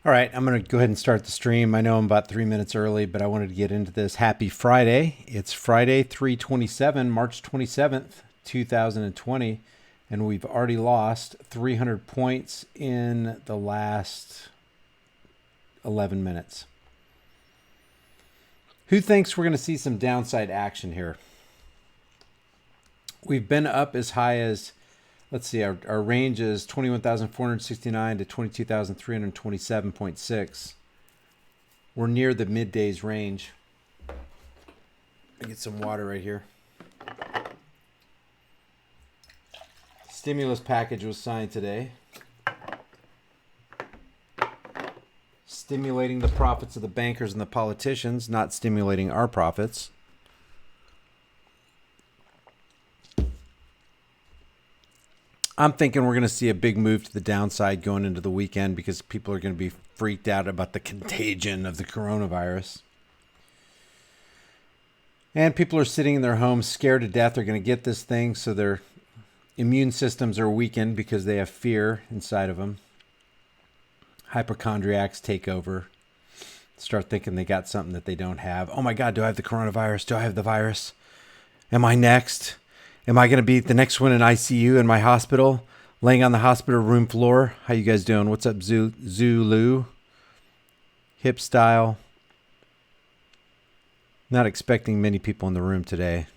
All right, I'm going to go ahead and start the stream. I know I'm about 3 minutes early, but I wanted to get into this. Happy Friday. It's Friday, 3/27, March 27th, 2020, and we've already lost 300 points in the last 11 minutes. Who thinks we're going to see some downside action here? We've been up as high as, let's see, our range is 21,469 to 22,327.6. We're near the middays range. I get some water right here. Stimulus package was signed today, stimulating the profits of the bankers and the politicians, not stimulating our profits. I'm thinking we're going to see a big move to the downside going into the weekend because people are going to be freaked out about the contagion of the coronavirus. And people are sitting in their homes scared to death they're going to get this thing, so their immune systems are weakened because they have fear inside of them. Hypochondriacs take over, start thinking they got something that they don't have. Oh my God, do I have the coronavirus? Do I have the virus? Am I next? Am I going to be the next one in ICU in my hospital, laying on the hospital room floor? How you guys doing? What's up, Zulu? Hip style. Not expecting many people in the room today.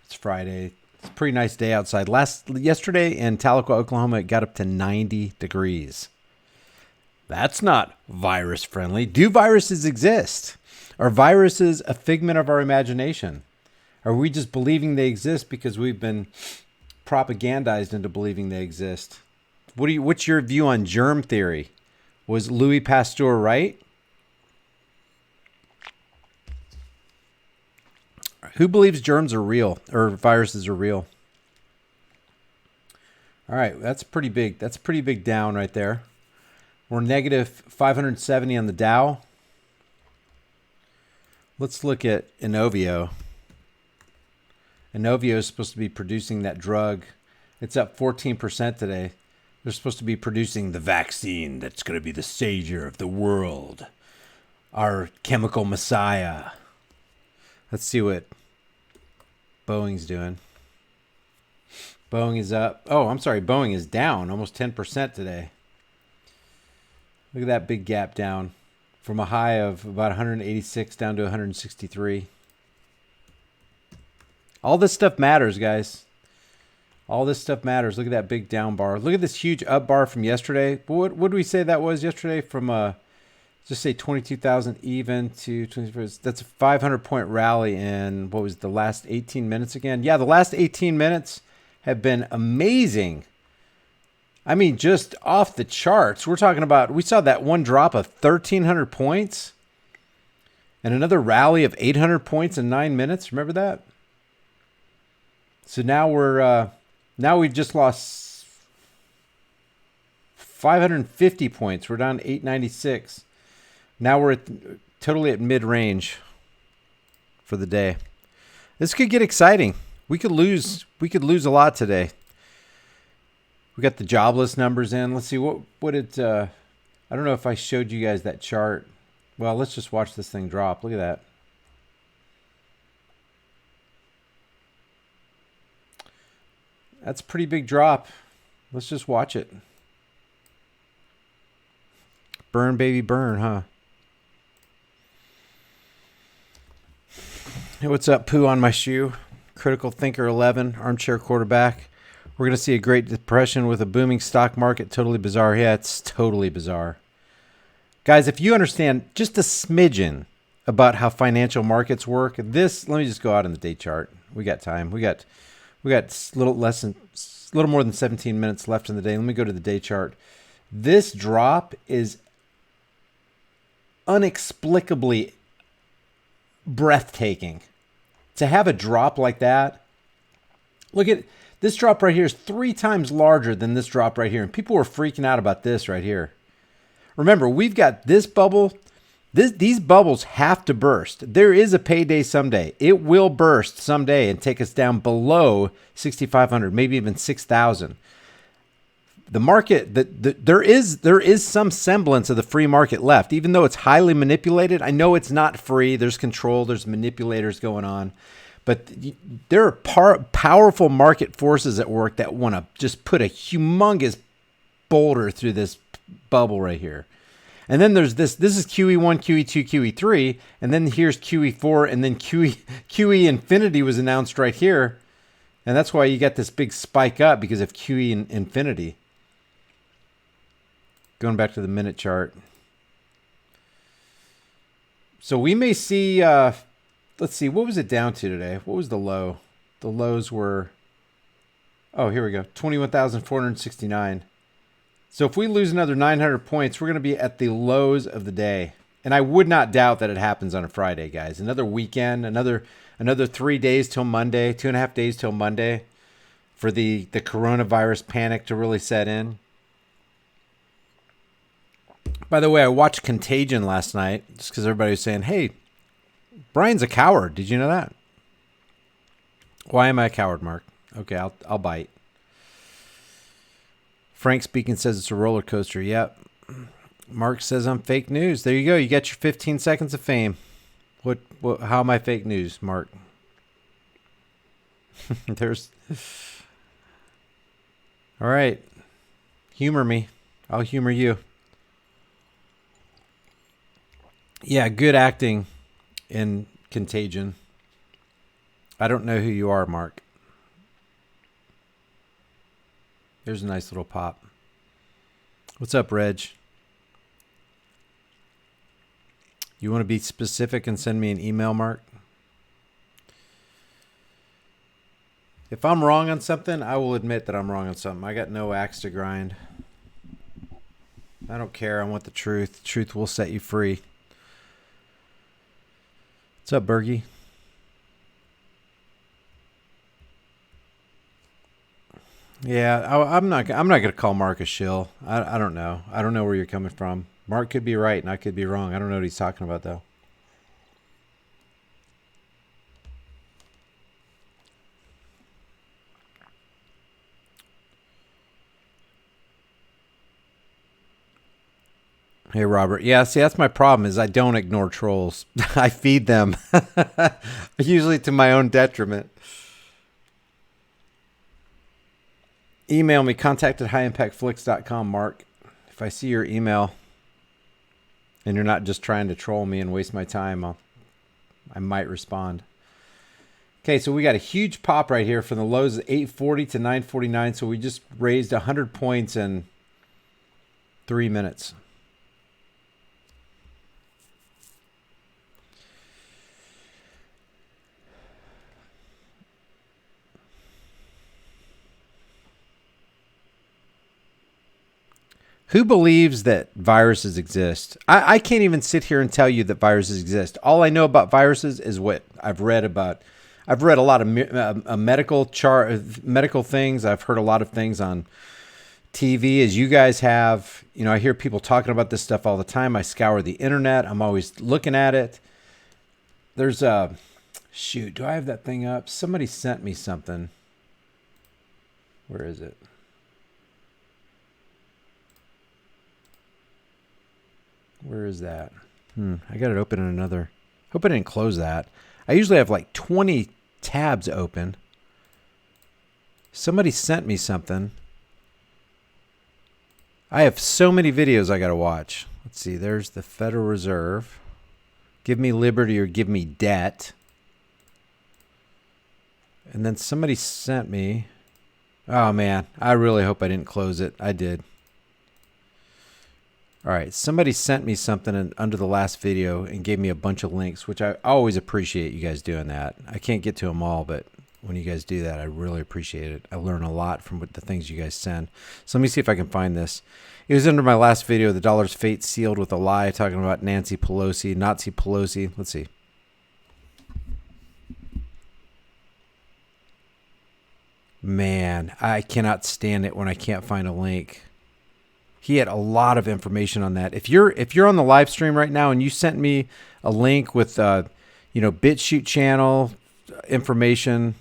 It's Friday. It's a pretty nice day outside. Yesterday in Tahlequah, Oklahoma, it got up to 90 degrees. That's not virus friendly. Do viruses exist? Are viruses a figment of our imagination? Are we just believing they exist because we've been propagandized into believing they exist? What's your view on germ theory? Was Louis Pasteur right? Who believes germs are real or viruses are real? All right, that's pretty big. That's a pretty big down right there. We're negative 570 on the Dow. Let's look at Inovio. Inovio is supposed to be producing that drug. It's up 14% today. They're supposed to be producing the vaccine that's going to be the savior of the world. Our chemical messiah. Let's see what Boeing's doing. Boeing is up. Oh, I'm sorry. Boeing is down almost 10% today. Look at that big gap down from a high of about 186 down to 163. All this stuff matters, guys. All this stuff matters. Look at that big down bar. Look at this huge up bar from yesterday. What did we say that was yesterday? From just say 22,000 even to 20. That's a 500-point rally in, what was the last 18 minutes again? Yeah, the last 18 minutes have been amazing. I mean, just off the charts. We're talking about, we saw that one drop of 1,300 points and another rally of 800 points in 9 minutes. Remember that? So now we've just lost 550 points. We're down 896. Now we're totally at mid-range for the day. This could get exciting. We could lose a lot today. We got the jobless numbers in. Let's see what it I don't know if I showed you guys that chart. Well, let's just watch this thing drop. Look at that. That's a pretty big drop. Let's just watch it. Burn, baby, burn, huh? Hey, what's up, poo on my shoe? Critical Thinker 11, armchair quarterback. We're going to see a Great Depression with a booming stock market. Totally bizarre. Yeah, it's totally bizarre. Guys, if you understand just a smidgen about how financial markets work, let me just go out on the day chart. We got time. We got a little more than 17 minutes left in the day. Let me go to the day chart. This drop is inexplicably breathtaking. To have a drop like that, look at this drop right here is 3 times larger than this drop right here. And people were freaking out about this right here. Remember, we've got this bubble. These bubbles have to burst. There is a payday someday. It will burst someday and take us down below 6,500, maybe even 6,000. the market, there is some semblance of the free market left, even though it's highly manipulated. I know it's not free. There's control. There's manipulators going on, but there are powerful market forces at work that want to just put a humongous boulder through this bubble right here. And then there's this is QE1, QE2, QE3, and then here's QE4, and then QE infinity was announced right here. And that's why you get this big spike up, because of QE infinity. Going back to the minute chart. So we may see, let's see, what was it down to today? What was the low? The lows were, oh, here we go, 21,469. So if we lose another 900 points, we're going to be at the lows of the day. And I would not doubt that it happens on a Friday, guys. Another weekend, another 3 days till Monday, 2.5 days till Monday for the coronavirus panic to really set in. By the way, I watched Contagion last night just because everybody was saying, hey, Brian's a coward. Did you know that? Why am I a coward, Mark? Okay, I'll bite. Frank speaking says it's a roller coaster. Yep. Mark says I'm fake news. There you go. You got your 15 seconds of fame. What how am I fake news, Mark? There's all right. Humor me. I'll humor you. Yeah, good acting in Contagion. I don't know who you are, Mark. There's a nice little pop. What's up, Reg? You want to be specific and send me an email, Mark? If I'm wrong on something, I will admit that I'm wrong on something. I got no axe to grind. I don't care. I want the truth. Truth will set you free. What's up, Bergie? Yeah, I'm not gonna call Mark a shill. I don't know. I don't know where you're coming from. Mark could be right and I could be wrong. I don't know what he's talking about though. Hey, Robert. Yeah, see, that's my problem is I don't ignore trolls. I feed them, usually to my own detriment. Email me, contact@highimpactflix.com, Mark. If I see your email and you're not just trying to troll me and waste my time, I might respond. Okay, so we got a huge pop right here from the lows of 840 to 949. So we just raised 100 points in 3 minutes. Who believes that viruses exist? I can't even sit here and tell you that viruses exist. All I know about viruses is what I've read about. I've read a lot of medical things. I've heard a lot of things on TV, as you guys have. You know, I hear people talking about this stuff all the time. I scour the internet. I'm always looking at it. There's a shoot. Do I have that thing up? Somebody sent me something. Where is it? Where is that? I got it open in another. Hope I didn't close that. I usually have like 20 tabs open. Somebody sent me something. I have so many videos I got to watch. Let's see. There's the Federal Reserve. Give me liberty or give me debt. And then somebody sent me. Oh, man. I really hope I didn't close it. I did. All right, somebody sent me something under the last video and gave me a bunch of links, which I always appreciate you guys doing that. I can't get to them all, but when you guys do that, I really appreciate it. I learn a lot from the things you guys send. So let me see if I can find this. It was under my last video, The Dollar's Fate Sealed with a Lie, talking about Nancy Pelosi, Nazi Pelosi. Let's see. Man, I cannot stand it when I can't find a link. He had a lot of information on that. If you're on the live stream right now and you sent me a link with BitChute channel information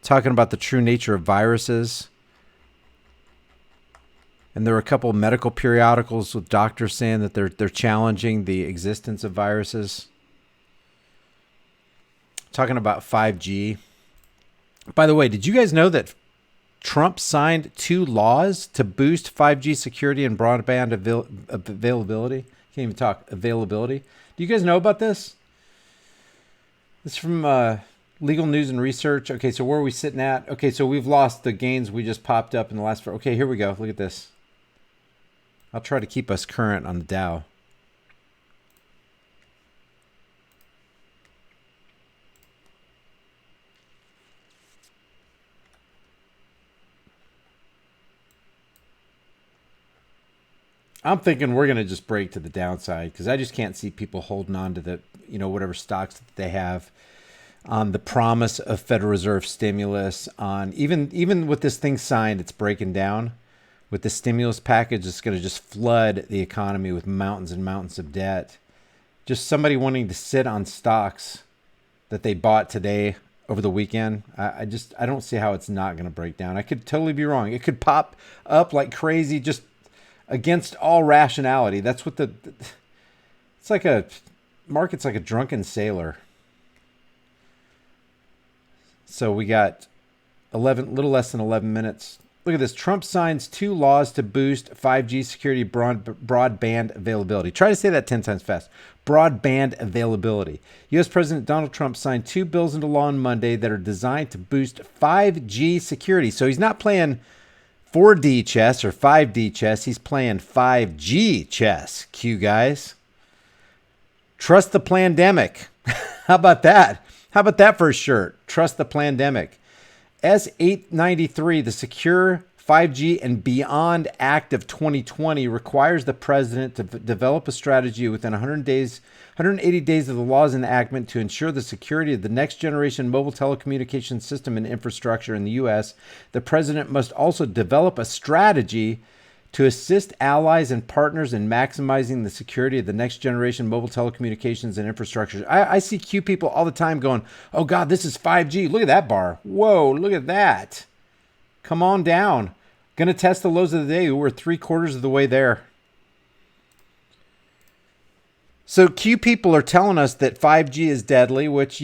talking about the true nature of viruses, And there were a couple of medical periodicals with doctors saying that they're challenging the existence of viruses. Talking about 5G. By the way, did you guys know that Trump signed 2 laws to boost 5G security and broadband availability? Can't even talk. Availability. Do you guys know about this? This is from Legal News and Research. Okay, so where are we sitting at? Okay, so we've lost the gains we just popped up in the last... Okay, here we go. Look at this. I'll try to keep us current on the Dow. I'm thinking we're going to just break to the downside because I just can't see people holding on to the, whatever stocks that they have on the promise of Federal Reserve stimulus. On even with this thing signed, it's breaking down. With the stimulus package, it's going to just flood the economy with mountains and mountains of debt. Just somebody wanting to sit on stocks that they bought today over the weekend. I don't see how it's not going to break down. I could totally be wrong. It could pop up like crazy, just against all rationality. That's what it's like market's like a drunken sailor. So we got little less than 11 minutes. Look at this. Trump signs 2 laws to boost 5G security broadband availability. Try to say that 10 times fast. Broadband availability. U.S. President Donald Trump signed 2 bills into law on Monday that are designed to boost 5G security. So he's not playing 4D chess or 5D chess. He's playing 5G chess. Q guys. Trust the plandemic. How about that? How about that for a shirt? Trust the plandemic. S893, the Secure 5G and Beyond Act of 2020, requires the president to develop a strategy within 180 days of the law's enactment to ensure the security of the next generation mobile telecommunications system and infrastructure in the U.S. The president must also develop a strategy to assist allies and partners in maximizing the security of the next generation mobile telecommunications and infrastructure. I see Q people all the time going, oh God, this is 5G. Look at that bar. Whoa, look at that. Come on down. Going to test the lows of the day. We're 3/4 of the way there. So Q people are telling us that 5G is deadly, which,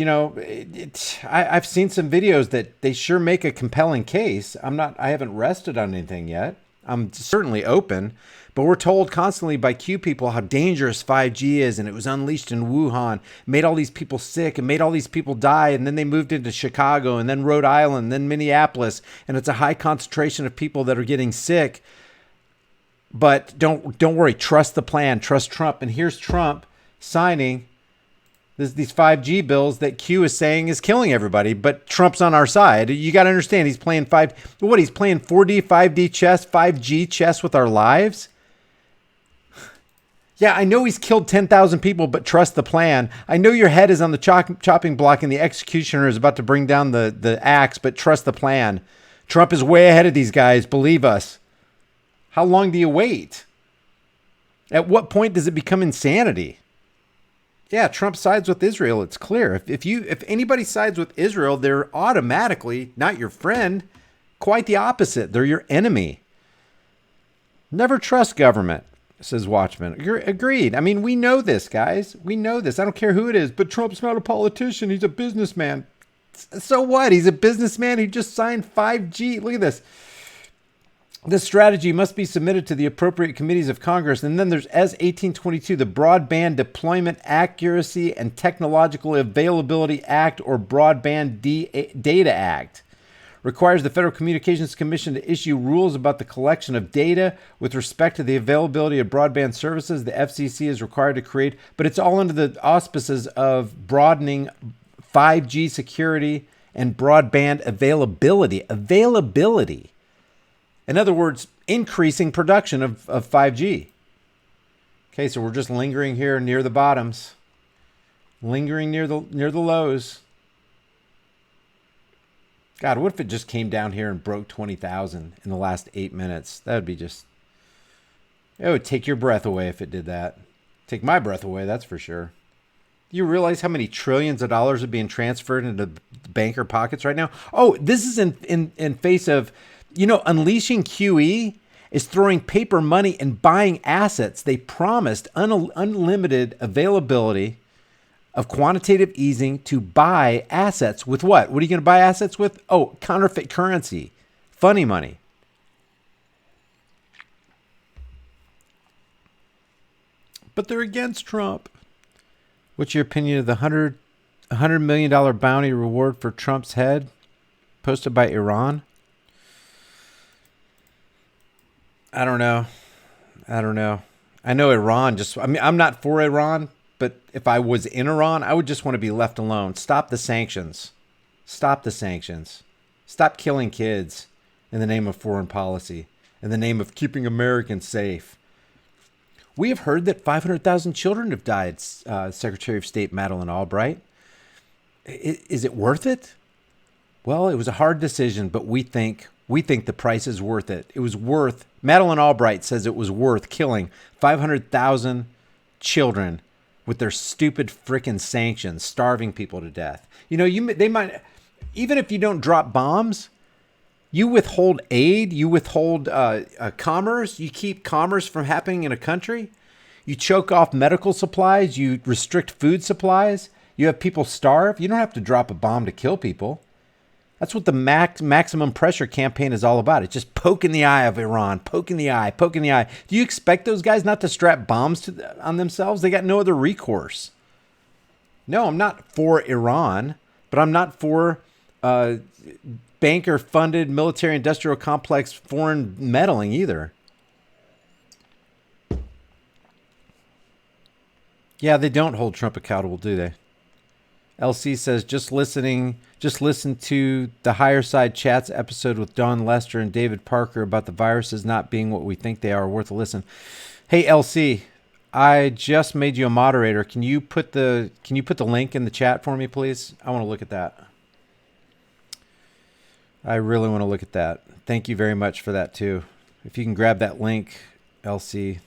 I've seen some videos that they sure make a compelling case. I haven't rested on anything yet. I'm certainly open, but we're told constantly by Q people how dangerous 5G is, and it was unleashed in Wuhan, made all these people sick and made all these people die, and then they moved into Chicago and then Rhode Island, and then Minneapolis, and it's a high concentration of people that are getting sick. But don't worry, trust the plan, trust Trump. And here's Trump signing these 5G bills that Q is saying is killing everybody, but Trump's on our side. You got to understand, he's playing he's playing 4D, 5D chess, 5G chess with our lives. Yeah, I know he's killed 10,000 people, but trust the plan. I know your head is on the chopping block and the executioner is about to bring down the axe, but trust the plan. Trump is way ahead of these guys. Believe us. How long do you wait? At what point does it become insanity? Yeah, Trump sides with Israel. It's clear. If anybody sides with Israel, they're automatically not your friend. Quite the opposite. They're your enemy. Never trust government, says Watchman. You're agreed. I mean, we know this, guys. We know this. I don't care who it is, but Trump's not a politician. He's a businessman. So what? He's a businessman who just signed 5G. Look at this. This strategy must be submitted to the appropriate committees of Congress. And then there's S1822, the Broadband Deployment Accuracy and Technological Availability Act, or Broadband Data Act. Requires the Federal Communications Commission to issue rules about the collection of data with respect to the availability of broadband services. The FCC is required to create, but it's all under the auspices of broadening 5G security and broadband availability. Availability. In other words, increasing production of 5G. Okay, so we're just lingering here near the bottoms. Lingering near the lows. God, what if it just came down here and broke 20,000 in the last 8 minutes? That would be just... It would take your breath away if it did that. Take my breath away, that's for sure. Do you realize how many trillions of dollars are being transferred into banker pockets right now? Oh, this is in face of... unleashing QE is throwing paper money and buying assets. They promised unlimited availability of quantitative easing to buy assets with what? What are you going to buy assets with? Oh, counterfeit currency, funny money. But they're against Trump. What's your opinion of the $100 million bounty reward for Trump's head posted by Iran? I don't know. I know Iran I'm not for Iran, but if I was in Iran, I would just want to be left alone. Stop the sanctions. Stop killing kids in the name of foreign policy, in the name of keeping Americans safe. We have heard that 500,000 children have died, Secretary of State Madeleine Albright. Is it worth it? Well, it was a hard decision, but we think the price is worth it. It was worth, Madeleine Albright says it was worth killing 500,000 children with their stupid frickin' sanctions, starving people to death. You know, they might, even if you don't drop bombs, you withhold aid, you withhold commerce, you keep commerce from happening in a country, you choke off medical supplies, you restrict food supplies, you have people starve. You don't have to drop a bomb to kill people. That's what the maximum pressure campaign is all about. It's just poking the eye of Iran, poking the eye. Do you expect those guys not to strap bombs on themselves? They got no other recourse. No, I'm not for Iran, but I'm not for banker-funded military-industrial complex foreign meddling either. Yeah, they don't hold Trump accountable, do they? LC says, just listen to the Higher Side Chats episode with Don Lester and David Parker about the viruses not being what we think they are. Worth a listen. Hey, LC, I just made you a moderator. Can you put the link in the chat for me, please? I want to look at that. I really want to look at that. Thank you very much for that, too. If you can grab that link, LC.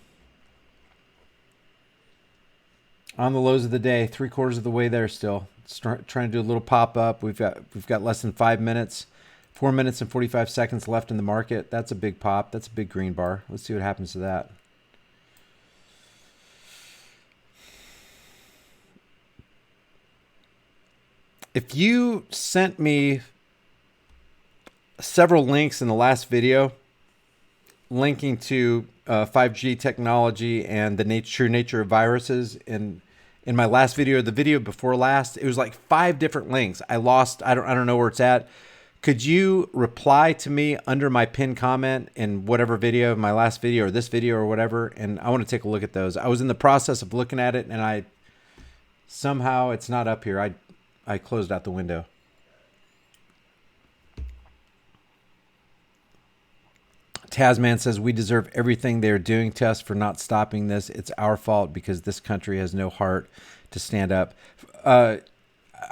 On the lows of the day, 3/4 of the way there still. Trying to do a little pop-up. We've got less than 5 minutes. 4 minutes and 45 seconds left in the market. That's a big pop. That's a big green bar. Let's see what happens to that. If you sent me several links in the last video linking to 5G technology and the true nature of viruses in my last video, the video before last, it was like 5 different links. I don't know where it's at. Could you reply to me under my pinned comment in whatever video, my last video or this video or whatever? And I want to take a look at those. I was in the process of looking at it and somehow it's not up here. I closed out the window. Tasman says, we deserve everything they're doing to us for not stopping this. It's our fault because this country has no heart to stand up. I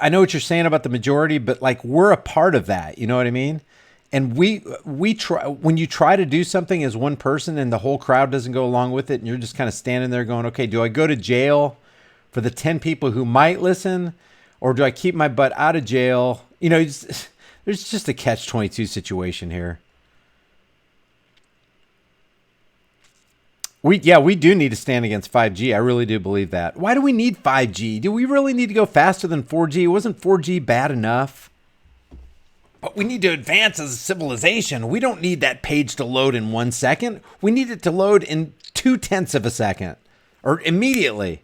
know what you're saying about the majority, but like we're a part of that. You know what I mean? And we try, when you try to do something as one person and the whole crowd doesn't go along with it and you're just kind of standing there going, okay, do I go to jail for the 10 people who might listen or do I keep my butt out of jail? You know, there's just a catch-22 situation here. We do need to stand against 5G. I really do believe that. Why do we need 5G? Do we really need to go faster than 4G? Wasn't 4G bad enough? But we need to advance as a civilization. We don't need that page to load in 1 second. We need it to load in 0.2 of a second or immediately.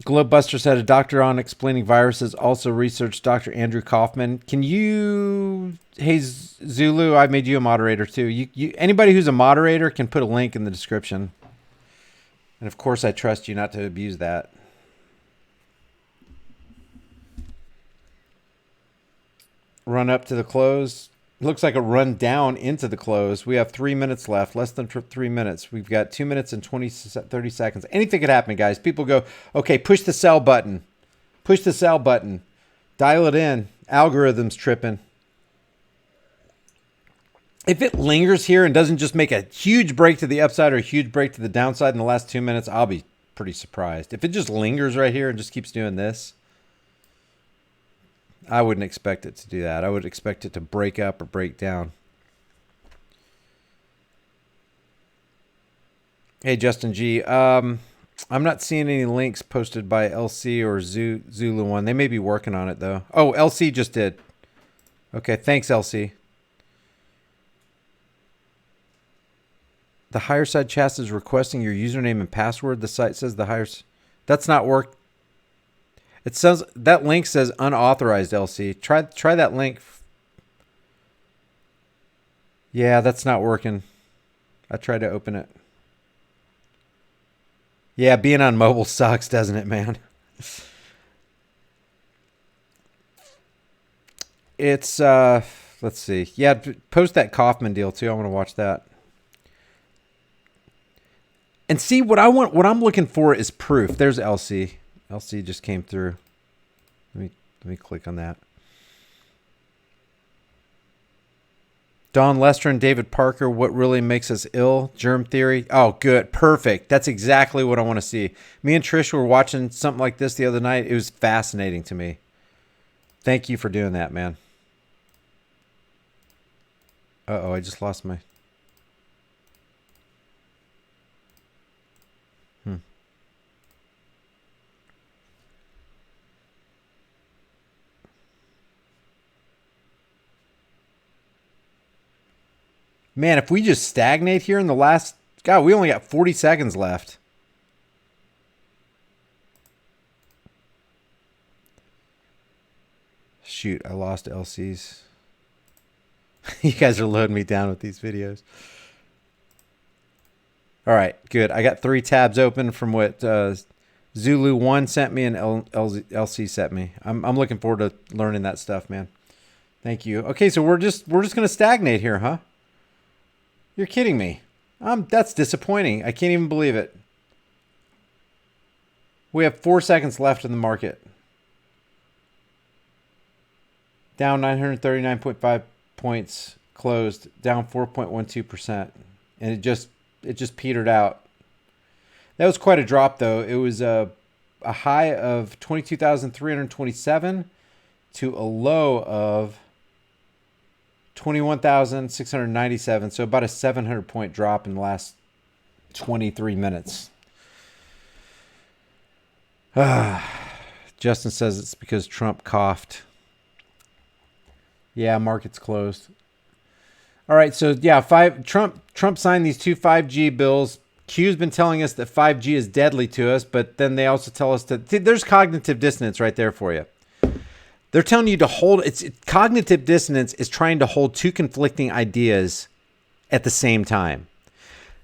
Globebuster said a doctor on explaining viruses also researched Dr. Andrew Kaufman. Can you, hey Zulu, I made you a moderator too. Anybody who's a moderator can put a link in the description. And of course I trust you not to abuse that. Run up to the close. Looks like a run down into the close. We have 3 minutes left, less than 3 minutes. We've got 2 minutes and 30 seconds. Anything could happen, guys. People go, okay, push the sell button. Push the sell button. Dial it in. Algorithm's tripping. If it lingers here and doesn't just make a huge break to the upside or a huge break to the downside in the last 2 minutes, I'll be pretty surprised. If it just lingers right here and just keeps doing this, I wouldn't expect it to do that. I would expect it to break up or break down. Hey, Justin G. I'm not seeing any links posted by LC or Zulu One. They may be working on it though. Oh, LC just did. Okay, thanks, LC. The higher side chat is requesting your username and password. The site says the higher. That's not work. It says that link says unauthorized. LC. Try that link. Yeah, that's not working. I tried to open it. Yeah, being on mobile sucks, doesn't it, man? It's let's see. Yeah, post that Kaufman deal too. I want to watch that. And see what I want. What I'm looking for is proof. There's LC. LC just came through. Let me click on that. Don Lester and David Parker, what really makes us ill? Germ theory. Oh, good. Perfect. That's exactly what I want to see. Me and Trish were watching something like this the other night. It was fascinating to me. Thank you for doing that, man. Uh-oh, I just lost my... Man, if we just stagnate here in the last... God, we only got 40 seconds left. Shoot, I lost LC's. You guys are loading me down with these videos. All right, good. I got 3 tabs open from what Zulu 1 sent me and LC sent me. I'm looking forward to learning that stuff, man. Thank you. Okay, so we're just going to stagnate here, huh? You're kidding me. That's disappointing. I can't even believe it. We have 4 seconds left in the market. Down 939.5 points, closed down 4.12%, and it just petered out. That was quite a drop, though. It was a high of 22,327 to a low of 21,697. So about a 700-point drop in the last 23 minutes. Justin says it's because Trump coughed. Yeah, market's closed. All right, so yeah, Trump signed these 2 5G bills. Q's been telling us that 5G is deadly to us, but then they also tell us that there's cognitive dissonance right there for you. They're telling you to hold cognitive dissonance is trying to hold 2 conflicting ideas at the same time.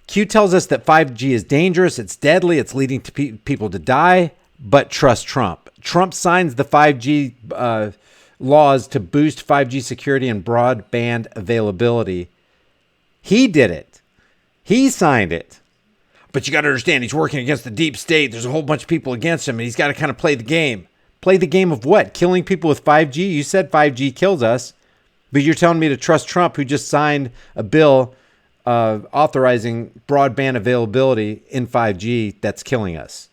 Q tells us that 5G is dangerous, it's deadly, it's leading to people to die, but trust Trump. Trump signs the 5G laws to boost 5G security and broadband availability. He did it. He signed it. But you got to understand, he's working against the deep state. There's a whole bunch of people against him, and he's got to kind of play the game. Play the game of what? Killing people with 5G? You said 5G kills us, but you're telling me to trust Trump, who just signed a bill authorizing broadband availability in 5G that's killing us.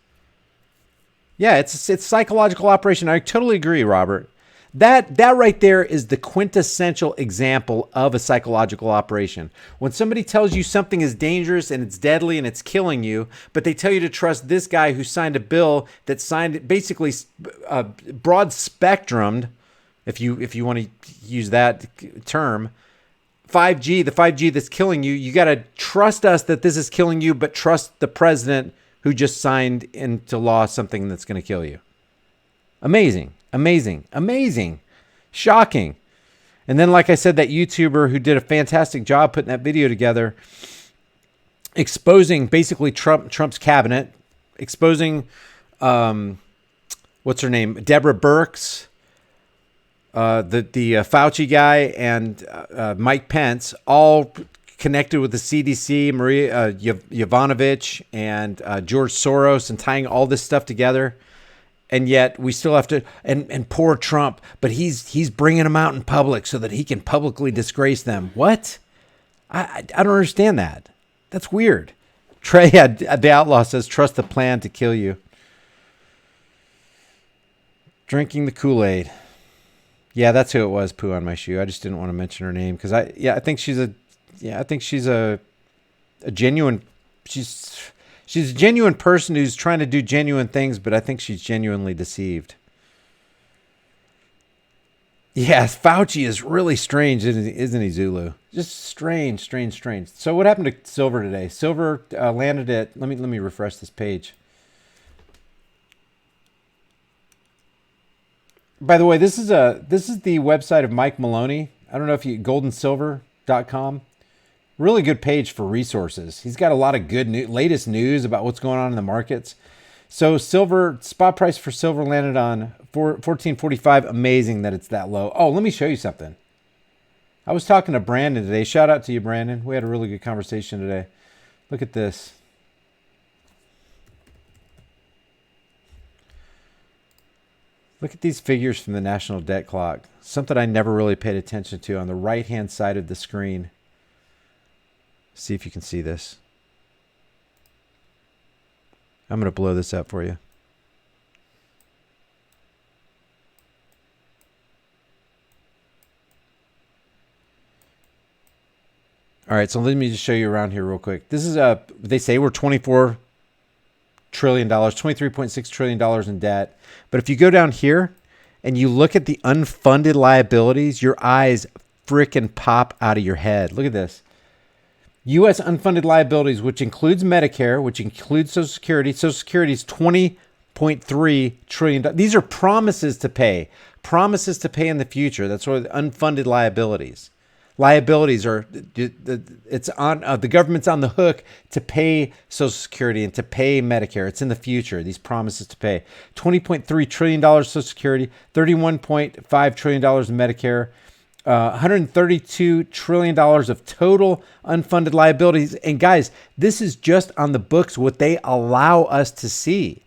Yeah, it's psychological operation. I totally agree, Robert. That right there is the quintessential example of a psychological operation. When somebody tells you something is dangerous and it's deadly and it's killing you, but they tell you to trust this guy who signed a bill that signed basically broad spectrumed, if you want to use that term, 5G, the 5G that's killing you, you got to trust us that this is killing you, but trust the president who just signed into law something that's going to kill you. Amazing. Amazing. Amazing. Shocking. And then, like I said, that YouTuber who did a fantastic job putting that video together, exposing basically Trump's cabinet, exposing, what's her name? Deborah Birx, the Fauci guy, and Mike Pence, all connected with the CDC, Maria Yovanovitch, and George Soros, and tying all this stuff together. And yet we still have to, and poor Trump, but he's bringing them out in public so that he can publicly disgrace them. What? I don't understand that. That's weird. Trey, the outlaw says, trust the plan to kill you. Drinking the Kool-Aid. Yeah, that's who it was, poo on my shoe. I just didn't want to mention her name because I think she's a genuine, She's a genuine person who's trying to do genuine things, but I think she's genuinely deceived. Yes, Fauci is really strange, isn't he, Zulu? Just strange, strange, strange. So what happened to silver today? Silver landed at, let me refresh this page. By the way, this is the website of Mike Maloney. I don't know if you goldandsilver.com. Really good page for resources. He's got a lot of good latest news about what's going on in the markets. So silver, spot price for silver landed on 1445. Amazing that it's that low. Oh, let me show you something. I was talking to Brandon today. Shout out to you, Brandon. We had a really good conversation today. Look at this. Look at these figures from the national debt clock. Something I never really paid attention to on the right-hand side of the screen. See if you can see this. I'm going to blow this up for you. All right, so let me just show you around here real quick. This is they say we're $24 trillion, $23.6 trillion in debt. But if you go down here and you look at the unfunded liabilities, your eyes freaking pop out of your head. Look at this. U.S. unfunded liabilities, which includes Medicare, which includes Social Security. Social Security is $20.3 trillion. These are promises to pay in the future. That's what unfunded liabilities. Liabilities are, it's on the government's on the hook to pay Social Security and to pay Medicare. It's in the future. These promises to pay $20.3 trillion Social Security, $31.5 trillion in Medicare. $132 trillion of total unfunded liabilities. And guys, this is just on the books, what they allow us to see.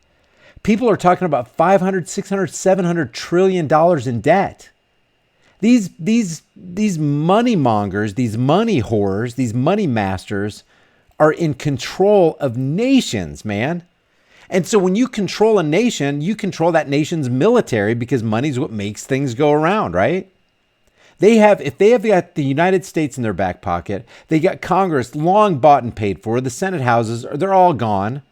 People are talking about 500, 600, 700 trillion dollars in debt. These money mongers, these money whores, these money masters are in control of nations, man. And so when you control a nation, you control that nation's military because money's what makes things go around, right? If they have got the United States in their back pocket, they got Congress long bought and paid for, the Senate houses, they're all gone.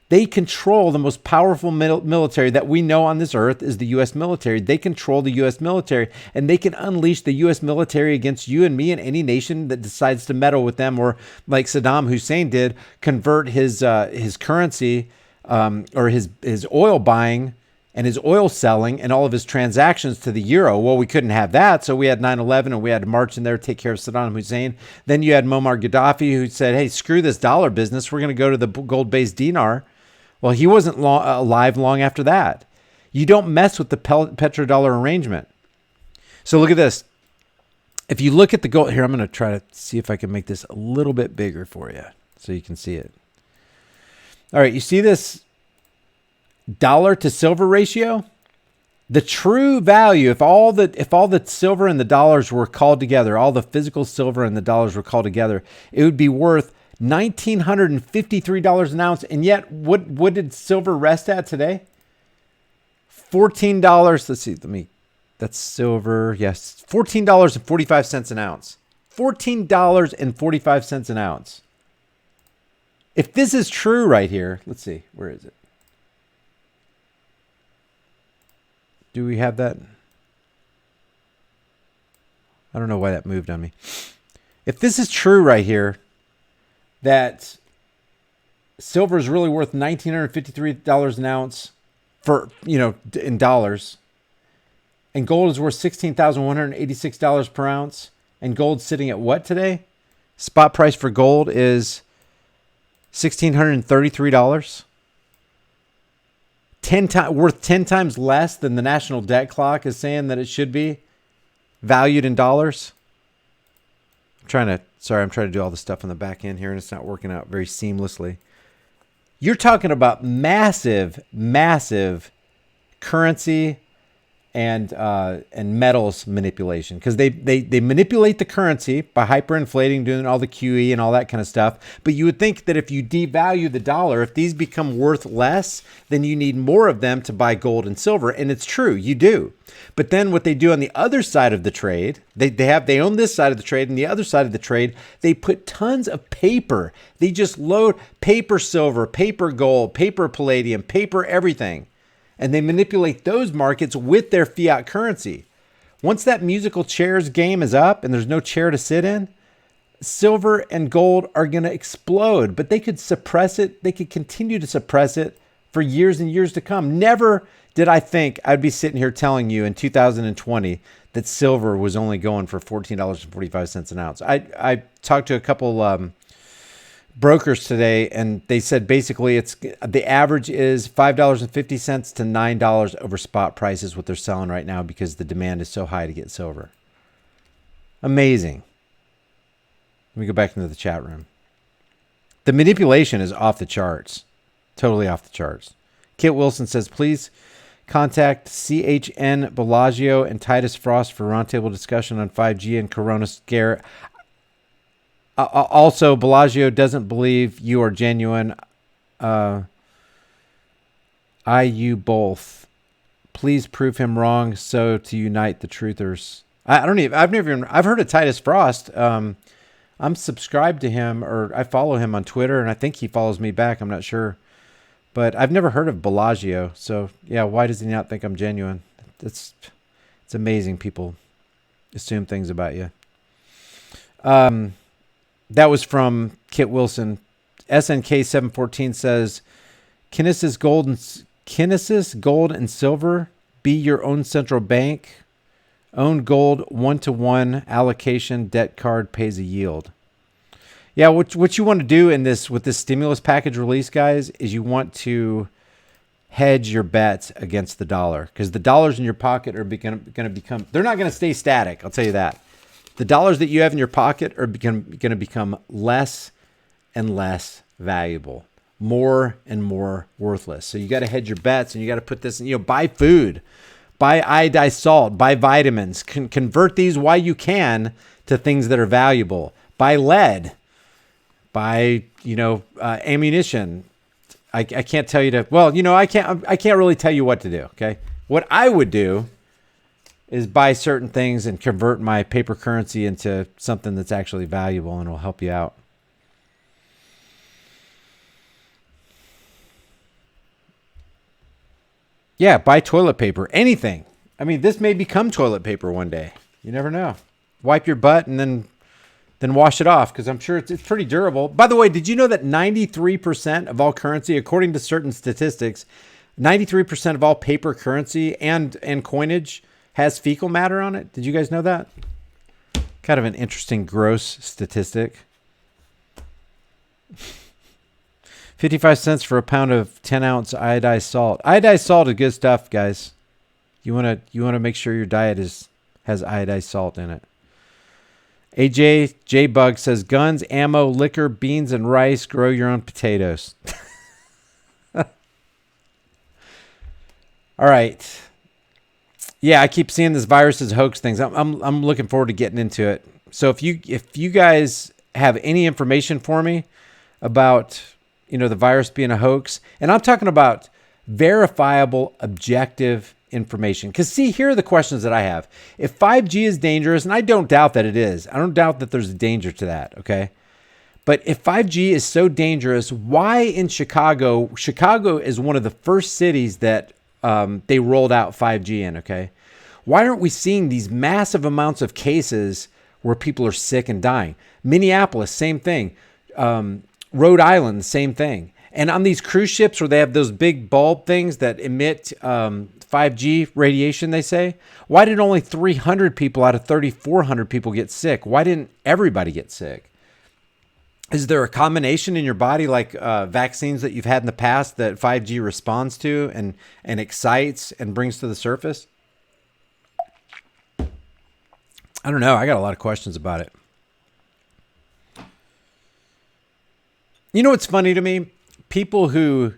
They control the most powerful military that we know on this earth is the U.S. military. They control the U.S. military, and they can unleash the U.S. military against you and me and any nation that decides to meddle with them, or like Saddam Hussein did, convert his currency or his oil buying and his oil selling and all of his transactions to the euro. Well, we couldn't have that, so we had 9/11 and we had to march in there to take care of Saddam Hussein. Then you had Muammar Gaddafi who said, hey, screw this dollar business. We're going to go to the gold-based dinar. Well, he wasn't alive long after that. You don't mess with the petrodollar arrangement. So look at this. If you look at the gold, here, I'm going to try to see if I can make this a little bit bigger for you so you can see it. All right, you see this dollar to silver ratio? The true value, if all the silver and the dollars were called together, all the physical silver and the dollars were called together, it would be worth $1,953 an ounce. And yet, what did silver rest at today? $14. Let's see. That's silver. Yes, $14.45 an ounce. $14.45 an ounce. If this is true right here, let's see. Where is it? Do we have that? I don't know why that moved on me. If this is true right here, that silver is really worth $1,953 an ounce for, in dollars, and gold is worth $16,186 per ounce, and gold's sitting at what today? Spot price for gold is $1,633. Worth 10 times less than the national debt clock is saying that it should be valued in dollars. I'm trying to do all the stuff on the back end here, and it's not working out very seamlessly. You're talking about massive, massive currency and metals manipulation, because they manipulate the currency by hyperinflating, doing all the QE and all that kind of stuff. But you would think that if you devalue the dollar, if these become worth less, then you need more of them to buy gold and silver. And it's true, you do. But then what they do on the other side of the trade, they own this side of the trade, and the other side of the trade, they put tons of paper. They just load paper silver, paper gold, paper palladium, paper everything. And they manipulate those markets with their fiat currency. Once that musical chairs game is up and there's no chair to sit in, silver and gold are going to explode. But they could suppress it. They could continue to suppress it for years and years to come. Never did I think I'd be sitting here telling you in 2020 that silver was only going for $14.45 an ounce. I talked to a couple brokers today, and they said basically it's the average is $5.50 to $9 over spot prices what they're selling right now, because the demand is so high to get silver. Amazing. Let me go back into the chat room. The manipulation is off the charts. Totally off the charts. Kit Wilson says, please contact CHN Bellagio and Titus Frost for roundtable discussion on 5G and Corona scare. Also, Bellagio doesn't believe you are genuine. You both. Please prove him wrong so to unite the truthers. I've heard of Titus Frost. I'm subscribed to him, or I follow him on Twitter, and I think he follows me back. I'm not sure. But I've never heard of Bellagio. So, yeah, why does he not think I'm genuine? It's amazing people assume things about you. That was from Kit Wilson. SNK714 says, Kinesis Gold and Silver, be your own central bank. Own gold 1-to-1 allocation, debt card pays a yield. Yeah, what you want to do in this with this stimulus package release, guys, is you want to hedge your bets against the dollar, because the dollars in your pocket are going to become, they're not going to stay static. I'll tell you that. The dollars that you have in your pocket are going to become less and less valuable, more and more worthless. So you got to hedge your bets, and you got to put this in, buy food, buy iodized salt, buy vitamins, convert these while you can to things that are valuable. Buy lead, buy, ammunition. I can't tell you to, I can't really tell you what to do. Okay. What I would do is buy certain things and convert my paper currency into something that's actually valuable and will help you out. Yeah, buy toilet paper, anything. I mean, this may become toilet paper one day. You never know. Wipe your butt and then wash it off, because I'm sure it's pretty durable. By the way, did you know that 93% of all currency, according to certain statistics, 93% of all paper currency and coinage has fecal matter on it? Did you guys know that? Kind of an interesting, gross statistic. 55 cents for a pound of 10-ounce iodized salt. Iodized salt is good stuff, guys. You want to make sure your diet has iodized salt in it. AJ J Bug says, guns, ammo, liquor, beans, and rice. Grow your own potatoes. All right. Yeah, I keep seeing this virus as hoax things. I'm looking forward to getting into it. So if you guys have any information for me about the virus being a hoax, and I'm talking about verifiable, objective information. Because see, here are the questions that I have. If 5G is dangerous, and I don't doubt that it is, I don't doubt that there's a danger to that. Okay. But if 5G is so dangerous, why in Chicago is one of the first cities that they rolled out 5G in, okay? Why aren't we seeing these massive amounts of cases where people are sick and dying? Minneapolis, same thing. Rhode Island, same thing. And on these cruise ships where they have those big bulb things that emit 5G radiation, they say, why did only 300 people out of 3,400 people get sick? Why didn't everybody get sick? Is there a combination in your body, like vaccines that you've had in the past, that 5G responds to and excites and brings to the surface? I don't know. I got a lot of questions about it. You know what's funny to me? People who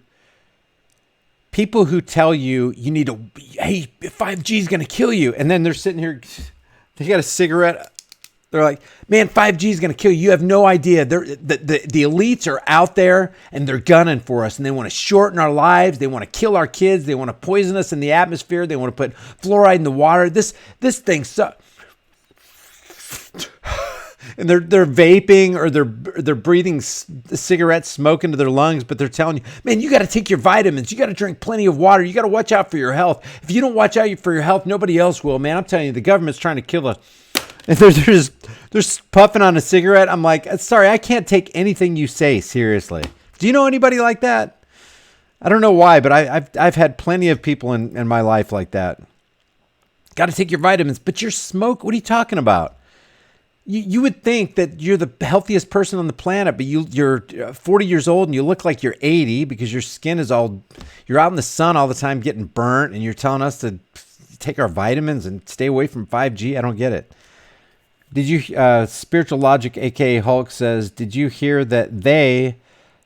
people who tell you you need to, hey, 5G is going to kill you. And then they're sitting here, they got a cigarette. They're like, man, 5G is going to kill you. You have no idea. The elites are out there and they're gunning for us and they want to shorten our lives. They want to kill our kids. They want to poison us in the atmosphere. They want to put fluoride in the water. This thing sucks. And they're vaping or they're breathing cigarette smoke into their lungs, but they're telling you, man, you got to take your vitamins. You got to drink plenty of water. You got to watch out for your health. If you don't watch out for your health, nobody else will, man. I'm telling you, the government's trying to kill us. And they're just puffing on a cigarette. I'm like, sorry, I can't take anything you say seriously. Do you know anybody like that? I don't know why, but I've had plenty of people in my life like that. Got to take your vitamins, but you're smoke. What are you talking about? You would think that you're the healthiest person on the planet, but you're 40 years old and you look like you're 80 because your skin is you're out in the sun all the time getting burnt, and you're telling us to take our vitamins and stay away from 5G. I don't get it. Did you, Spiritual Logic, aka Hulk, says, did you hear that they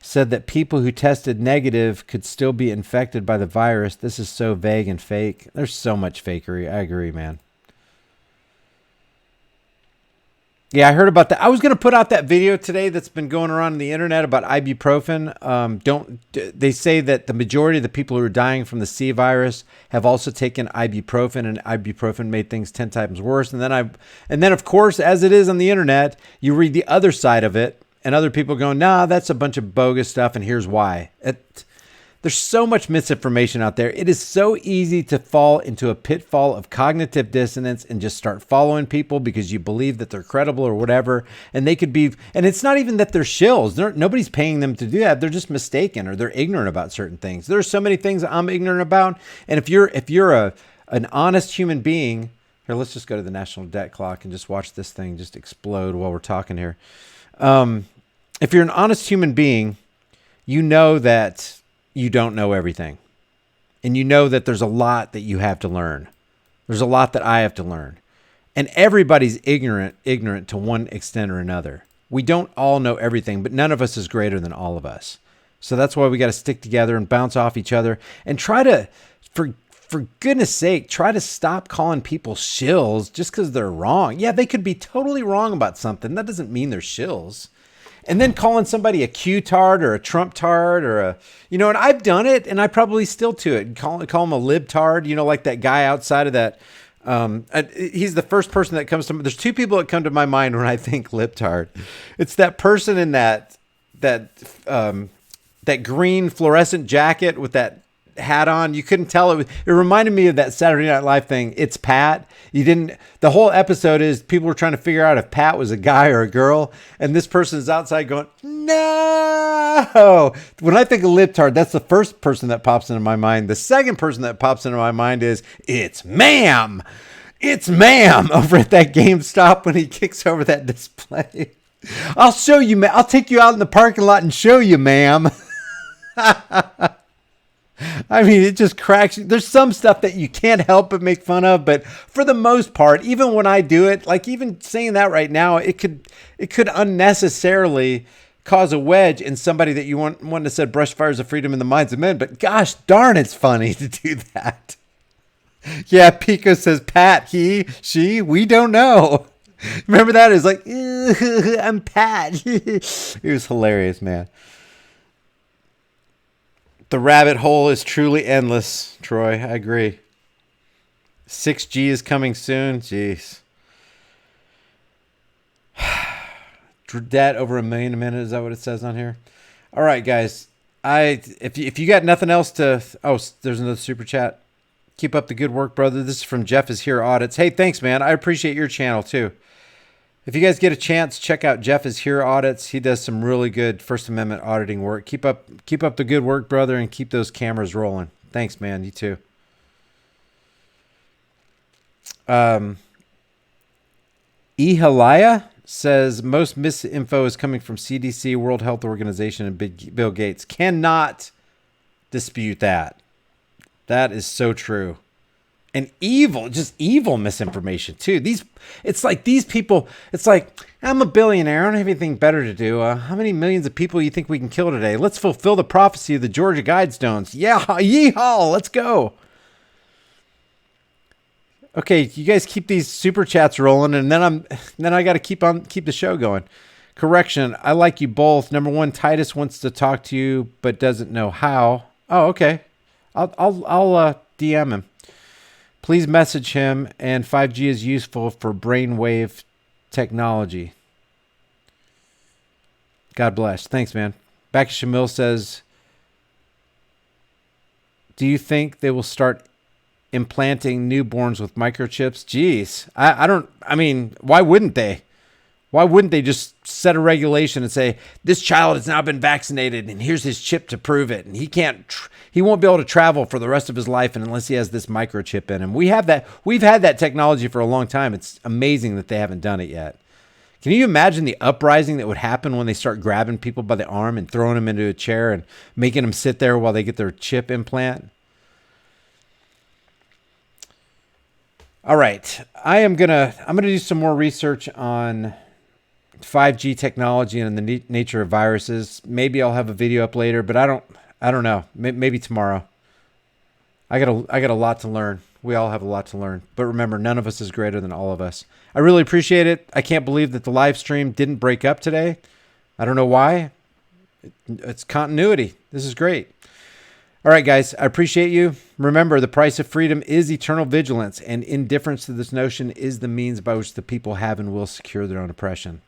said that people who tested negative could still be infected by the virus? This is so vague and fake. There's so much fakery. I agree, man. Yeah, I heard about that. I was going to put out that video today that's been going around on the internet about ibuprofen. They say that the majority of the people who are dying from the C virus have also taken ibuprofen, and ibuprofen made things 10 times worse. And then of course, as it is on the internet, you read the other side of it, and other people go, nah, that's a bunch of bogus stuff, and here's why. There's so much misinformation out there. It is so easy to fall into a pitfall of cognitive dissonance and just start following people because you believe that they're credible or whatever. And they could be, and it's not even that they're shills. Nobody's paying them to do that. They're just mistaken or they're ignorant about certain things. There's so many things I'm ignorant about. And if you're an honest human being, here, let's just go to the national debt clock and just watch this thing just explode while we're talking here. If you're an honest human being, you know that you don't know everything. And you know that there's a lot that you have to learn. There's a lot that I have to learn. And everybody's ignorant to one extent or another. We don't all know everything, but none of us is greater than all of us. So that's why we got to stick together and bounce off each other and try to, for goodness sake, try to stop calling people shills just because they're wrong. Yeah, they could be totally wrong about something. That doesn't mean they're shills. And then calling somebody a Q-tard or a Trump-tard or and I've done it and I probably still do it. Call him a libtard, like that guy outside of that. He's the first person that comes to me. There's two people that come to my mind when I think libtard. It's that person in that green fluorescent jacket with that hat on. You couldn't tell it reminded me of that Saturday Night Live thing. It's Pat. The whole episode is people were trying to figure out if Pat was a guy or a girl, and this person is outside going, no. When I think of libtard, that's the first person that pops into my mind. The second person that pops into my mind is it's ma'am over at that GameStop when he kicks over that display. I'll show you, ma'am. I'll take you out in the parking lot and show you, ma'am. I mean, it just cracks. There's some stuff that you can't help but make fun of, but for the most part, even when I do it, like even saying that right now, it could unnecessarily cause a wedge in somebody that you want to said brush fires of freedom in the minds of men. But gosh darn, it's funny to do that. Yeah, Pico says Pat, he, she, we don't know. Remember that? It's like, I'm Pat. It was hilarious, man. The rabbit hole is truly endless, Troy. I agree. 6G is coming soon. Jeez. Debt over $1 million a minute. Is that what it says on here? All right, guys. If you got nothing else to... Oh, there's another super chat. Keep up the good work, brother. This is from Jeff is Here Audits. Hey, thanks, man. I appreciate your channel, too. If you guys get a chance, check out Jeff is Here Audits. He does some really good First Amendment auditing work. Keep up the good work, brother, and keep those cameras rolling. Thanks, man. You too. Ehalaya says most misinfo is coming from CDC, World Health Organization, and Bill Gates. Cannot dispute that. That is so true. and evil, just evil misinformation too. It's like these people, it's like, I'm a billionaire. I don't have anything better to do. How many millions of people you think we can kill today? Let's fulfill the prophecy of the Georgia Guidestones. Yeah, yeehaw, let's go. Okay, you guys keep these super chats rolling, and then I got to keep the show going. Correction, I like you both. Number one, Titus wants to talk to you but doesn't know how. Oh, okay. I'll DM him. Please message him, and 5G is useful for brainwave technology. God bless. Thanks, man. Back to Shamil says, do you think they will start implanting newborns with microchips? Jeez. I mean, why wouldn't they? Why wouldn't they just set a regulation and say, this child has now been vaccinated and here's his chip to prove it. And he won't be able to travel for the rest of his life unless he has this microchip in him. We've had that technology for a long time. It's amazing that they haven't done it yet. Can you imagine the uprising that would happen when they start grabbing people by the arm and throwing them into a chair and making them sit there while they get their chip implant? All right. I'm gonna do some more research on 5G technology and the nature of viruses. Maybe I'll have a video up later, but I don't know. Maybe tomorrow. I got a lot to learn. We all have a lot to learn. But remember, none of us is greater than all of us. I really appreciate it. I can't believe that the live stream didn't break up today. I don't know why. It's continuity. This is great. All right, guys, I appreciate you. Remember, the price of freedom is eternal vigilance, and indifference to this notion is the means by which the people have and will secure their own oppression.